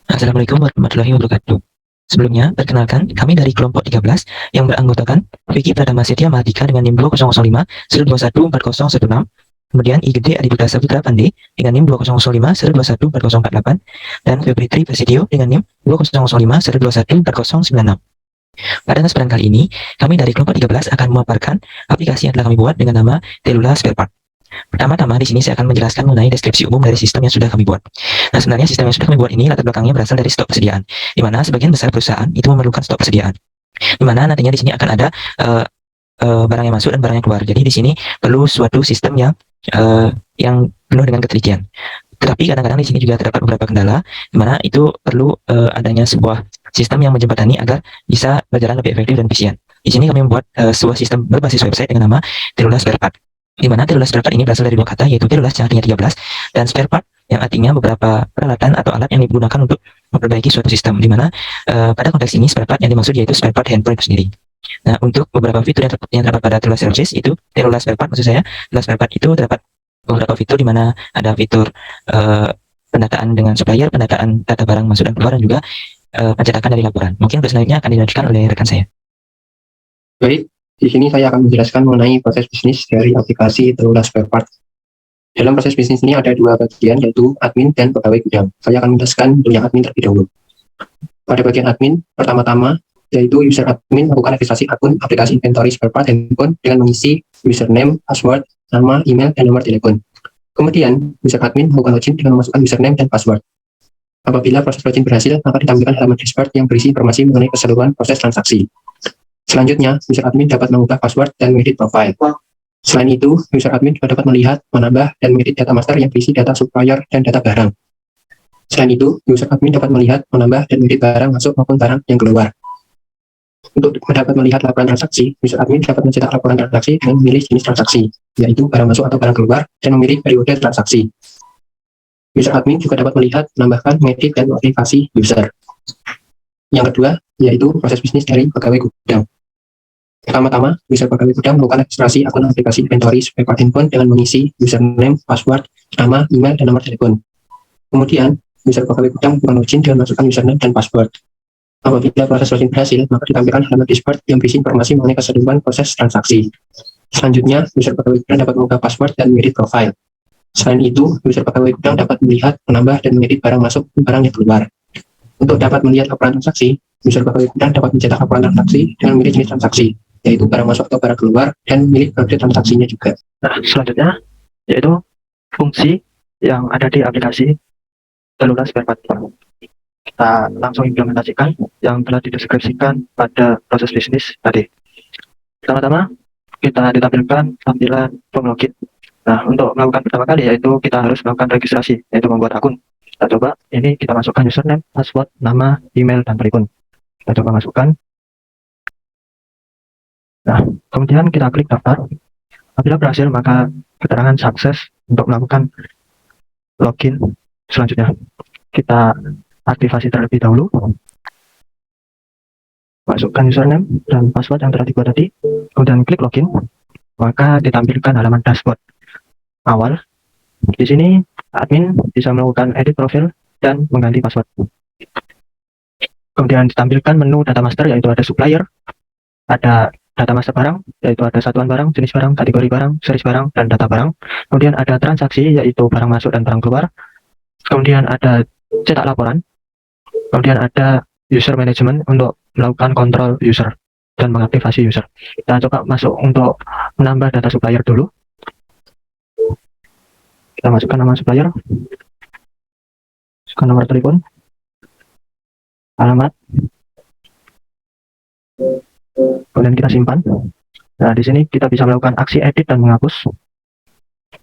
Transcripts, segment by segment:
Assalamualaikum warahmatullahi wabarakatuh. Sebelumnya, perkenalkan, kami dari kelompok 13 yang beranggotakan Vicky Pratama Setia Mahardika dengan NIM 2005 1214016, kemudian IGD Adiputra Saputra Pande dengan NIM 2005 1214048, dan Febritri Presidio dengan NIM 2005 1214096. Pada kesempatan kali ini, kami dari kelompok 13 akan memaparkan aplikasi yang telah kami buat dengan nama Telula Spare Part. Pertama-tama di sini saya akan menjelaskan mengenai deskripsi umum dari sistem yang sudah kami buat. Nah, sebenarnya sistem yang sudah kami buat ini latar belakangnya berasal dari stok persediaan, di mana sebagian besar perusahaan itu memerlukan stok persediaan, di mana nantinya di sini akan ada barang yang masuk dan barang yang keluar. Jadi di sini perlu suatu sistem yang penuh dengan ketelitian. Tetapi kadang-kadang di sini juga terdapat beberapa kendala, di mana itu perlu adanya sebuah sistem yang menjembatani agar bisa berjalan lebih efektif dan efisien. Di sini kami membuat sebuah sistem berbasis website dengan nama Telula Spare Part, di mana Telula Spare Part ini berasal dari dua kata, yaitu Telula yang artinya 13, dan Spare Part yang artinya beberapa peralatan atau alat yang digunakan untuk memperbaiki suatu sistem, di mana pada konteks ini spare part yang dimaksud yaitu spare part handphone itu sendiri. Nah, untuk beberapa fitur yang terdapat pada Telula Services itu, Telula Spare Part maksud saya, Telula Spare Part itu terdapat beberapa fitur, di mana ada fitur pendataan dengan supplier, pendataan data barang masuk dan keluar, dan juga pencetakan dari laporan. Mungkin untuk selanjutnya akan dilanjutkan oleh rekan saya. Baik, di sini saya akan menjelaskan mengenai proses bisnis dari aplikasi Telula Spare Part. Dalam proses bisnis ini ada dua bagian, yaitu admin dan pegawai gudang. Saya akan menjelaskan untuk yang admin terlebih dahulu. Pada bagian admin, pertama-tama, yaitu user admin melakukan registrasi akun aplikasi inventory spare part handphone dengan mengisi username, password, nama, email, dan nomor telepon. Kemudian, user admin melakukan login dengan memasukkan username dan password. Apabila proses login berhasil, maka ditampilkan halaman dashboard yang berisi informasi mengenai keseluruhan proses transaksi. Selanjutnya, user admin dapat mengubah password dan mengedit profile. Selain itu, user admin juga dapat melihat, menambah, dan mengedit data master yang berisi data supplier dan data barang. Selain itu, user admin dapat melihat, menambah, dan mengedit barang masuk maupun barang yang keluar. Untuk dapat melihat laporan transaksi, user admin dapat mencetak laporan transaksi dengan memilih jenis transaksi, yaitu barang masuk atau barang keluar, dan memilih periode transaksi. User admin juga dapat melihat, menambahkan, mengedit, dan mengaktifasi user. Yang kedua, yaitu proses bisnis dari pegawai gudang. Pertama-tama, user pegawai gudang melakukan registrasi akun aplikasi inventory spare part handphone dengan mengisi username, password, nama, email, dan nomor telepon. Kemudian, user pegawai gudang melakukan login dengan masukkan username dan password. Apabila proses login berhasil, maka ditampilkan halaman dashboard yang berisi informasi mengenai keseluruhan proses transaksi. Selanjutnya, user pegawai gudang dapat mengubah password dan mengedit profile. Selain itu, user pegawai gudang dapat melihat, menambah, dan mengedit barang masuk dan barang yang keluar. Untuk dapat melihat laporan transaksi, user pegawai gudang dapat mencetak laporan transaksi dengan memilih jenis transaksi, yaitu barang masuk atau barang keluar, dan memilih periode transaksinya juga. Nah, selanjutnya yaitu fungsi yang ada di aplikasi Telula Spare Part. Kita langsung implementasikan yang telah dideskripsikan pada proses bisnis tadi. Pertama-tama, kita ditampilkan tampilan form login. Nah, untuk melakukan pertama kali yaitu kita harus melakukan registrasi, yaitu membuat akun. Kita coba, ini kita masukkan username, password, nama, email, dan telepon. Kita coba masukkan. Nah, kemudian kita klik daftar. Apabila berhasil, maka keterangan sukses untuk melakukan login selanjutnya. Kita aktifasi terlebih dahulu. Masukkan username dan password yang telah dibuat tadi. Kemudian klik login. Maka ditampilkan halaman dashboard awal. Di sini, admin bisa melakukan edit profil dan mengganti password. Kemudian ditampilkan menu data master, yaitu ada supplier, ada data master barang, yaitu ada satuan barang, jenis barang, kategori barang, series barang, dan data barang. Kemudian ada transaksi, yaitu barang masuk dan barang keluar. Kemudian ada cetak laporan. Kemudian ada user management untuk melakukan kontrol user dan mengaktifasi user. Kita coba masuk untuk menambah data supplier dulu. Kita masukkan nama supplier, masukkan nomor telepon, alamat, kemudian kita simpan. Nah, di sini kita bisa melakukan aksi edit dan menghapus.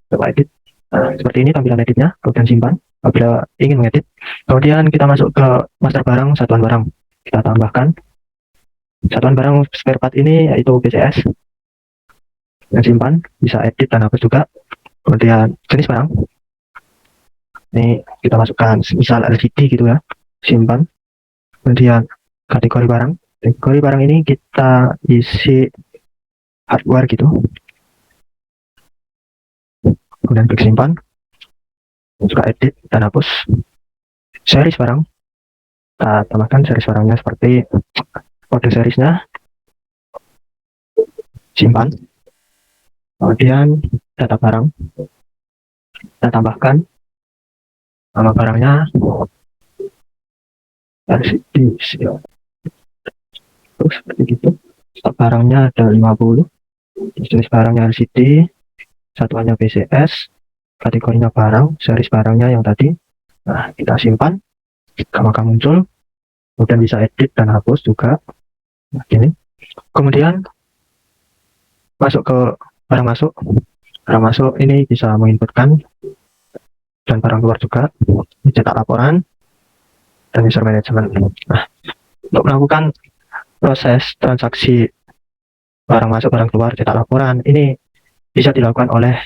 Coba edit. Nah, seperti ini tampilan editnya, kemudian simpan apabila ingin mengedit. Kemudian kita masuk ke master barang, satuan barang. Kita tambahkan satuan barang spare part ini yaitu BCS. Dan simpan, bisa edit dan hapus juga. Kemudian jenis barang. Ini kita masukkan misal LCD gitu ya. Simpan. Kemudian kategori barang. Kategori barang ini kita isi hardware gitu. Kemudian klik simpan. Juga edit dan hapus. Series barang. Kita tambahkan series barangnya seperti kode seriesnya, simpan. Kemudian data barang, kita tambahkan nama barangnya, RCD, terus seperti gitu. Stok barangnya ada 50, jenis barangnya LCD, satuannya PCS, kategorinya barang, series barangnya yang tadi. Nah, kita simpan, maka muncul, kemudian bisa edit dan hapus juga. Nah, gini. Kemudian masuk ke barang masuk. Barang masuk ini bisa menginputkan dan barang keluar juga, dicetak laporan dan user management. Nah, untuk melakukan proses transaksi barang masuk barang keluar cetak laporan ini bisa dilakukan oleh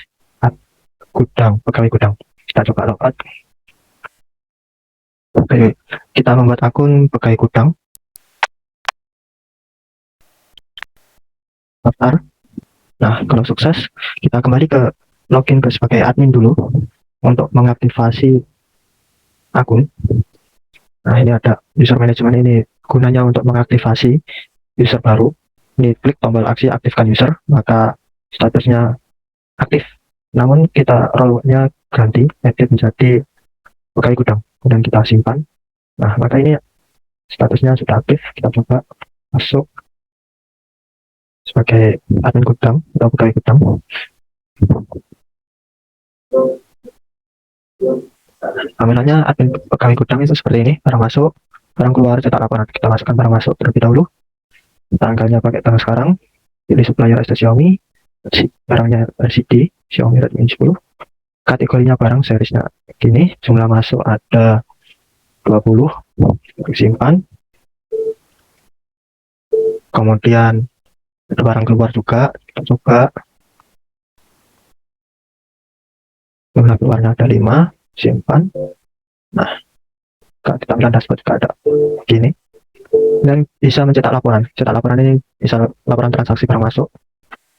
gudang, pegawai gudang. Kita coba logout. Oke, kita membuat akun pegawai gudang, daftar. Nah, kalau sukses, kita kembali ke login ke sebagai admin dulu untuk mengaktifasi akun. Nah, ini ada user management, ini gunanya untuk mengaktifasi user baru. Ini klik tombol aksi aktifkan user, maka statusnya aktif. Namun kita role-nya ganti, edit menjadi pegawai gudang, kemudian kita simpan. Nah, maka ini statusnya sudah aktif. Kita coba masuk sebagai admin gudang atau pegawai gudang. Tampilannya admin pegawai gudang itu seperti ini. Barang masuk, barang keluar, cetak laporan. Kita masukkan barang masuk terlebih dahulu. Tanggalnya pakai tanggal sekarang. Pilih supplier SD Xiaomi. Barangnya LCD Xiaomi Redmi 10. Kategorinya barang seriesnya gini. Jumlah masuk ada 20. Simpan. Kemudian ada barang keluar juga. Kita coba. Jumlah keluarnya ada 5. Simpan. Nah, kita tampilan dashboard juga ada gini. Dan bisa mencetak laporan. Cetak laporan ini bisa laporan transaksi barang masuk.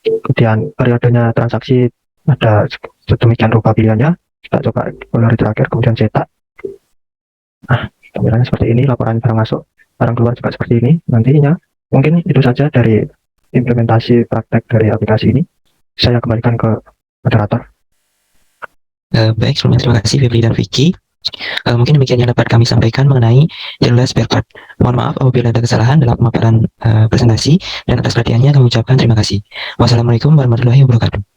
Kemudian periodenya transaksi ada sedemikian rupa pilihannya. Kita coba hari terakhir, kemudian cetak. Nah, tampilannya seperti ini. Laporan barang masuk, barang keluar juga seperti ini. Nantinya mungkin itu saja dari implementasi praktek dari aplikasi ini. Saya kembalikan ke moderator. Baik, sebelumnya terima kasih Febri dan Vicky. Mungkin demikian yang dapat kami sampaikan mengenai jalur spare part. Mohon maaf apabila ada kesalahan dalam pemaparan presentasi, dan atas perhatiannya kami ucapkan terima kasih. Wassalamualaikum warahmatullahi wabarakatuh.